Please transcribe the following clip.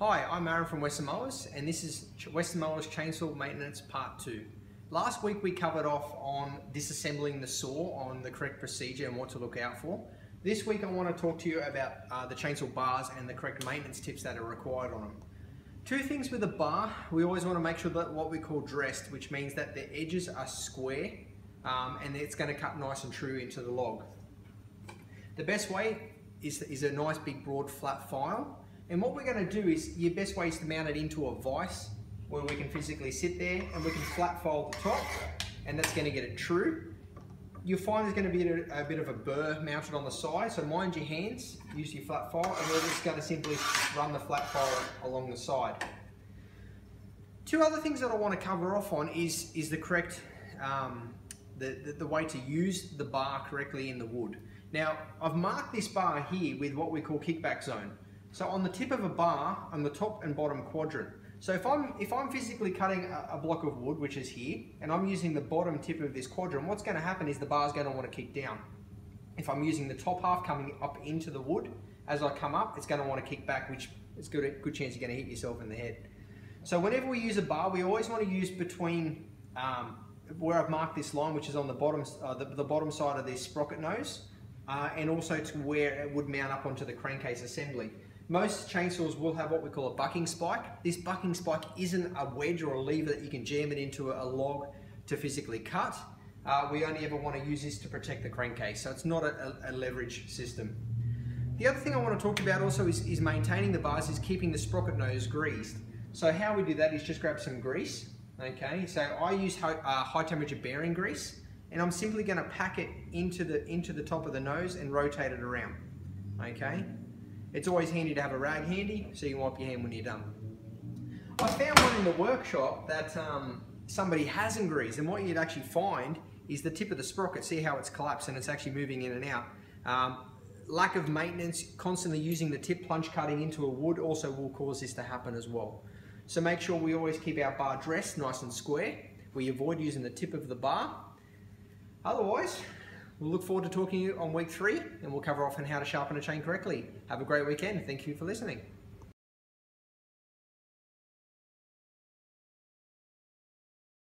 Hi, I'm Aaron from Western Mowers, and this is Western Mowers Chainsaw Maintenance Part 2. Last week we covered off on disassembling the saw, on the correct procedure and what to look out for. This week I want to talk to you about the chainsaw bars and the correct maintenance tips that are required on them. Two things with a bar: we always want to make sure that what we call dressed, which means that the edges are square and it's going to cut nice and true into the log. The best way is a nice big broad flat file. And what we're going to do is, your best way is to mount it into a vise where we can physically sit there and we can flat fold the top, and that's going to get it true. You'll find there's going to be a bit of a burr mounted on the side, so mind your hands, use your flat file, and we're just going to simply run the flat file along the side. Two other things that I want to cover off on is the correct, the way to use the bar correctly in the wood. Now, I've marked this bar here with what we call kickback zone. So on the tip of a bar, on the top and bottom quadrant. So if I'm physically cutting a block of wood, which is here, and I'm using the bottom tip of this quadrant, what's going to happen is the bar is going to want to kick down. If I'm using the top half coming up into the wood, as I come up, it's going to want to kick back, which is good chance you're going to hit yourself in the head. So whenever we use a bar, we always want to use between where I've marked this line, which is on the bottom, the bottom side of this sprocket nose, and also to where it would mount up onto the crankcase assembly. Most chainsaws will have what we call a bucking spike. This bucking spike isn't a wedge or a lever that you can jam it into a log to physically cut. We only ever want to use this to protect the crankcase, so it's not a leverage system. The other thing I want to talk about also is maintaining the bars, is keeping the sprocket nose greased. So how we do that is just grab some grease. Okay, so I use high temperature bearing grease, and I'm simply going to pack it into the top of the nose and rotate it around. Okay. It's always handy to have a rag handy so you can wipe your hand when you're done. I found one in the workshop that somebody hasn't greased, and what you'd actually find is the tip of the sprocket. See how it's collapsed and it's actually moving in and out. Lack of maintenance, constantly using the tip plunge cutting into a wood also will cause this to happen as well. So make sure we always keep our bar dressed nice and square. We avoid using the tip of the bar. Otherwise, we'll look forward to talking to you on week 3, and we'll cover off on how to sharpen a chain correctly. Have a great weekend. Thank you for listening.